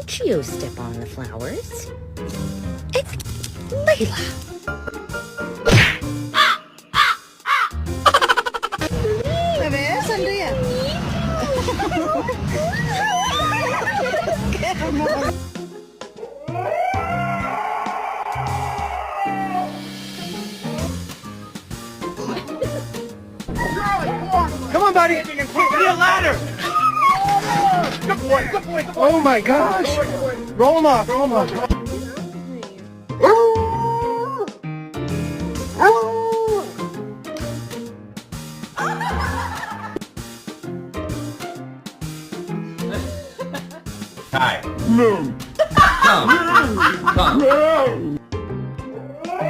Pinocchio step on the flowers. It's Layla. Bebé, sonríe. Qué hermoso. Come on, buddy. Give me a ladder. Good boy. Good boy. Oh my gosh. Roll him off. Roll him off. Hi. No. Come. Come.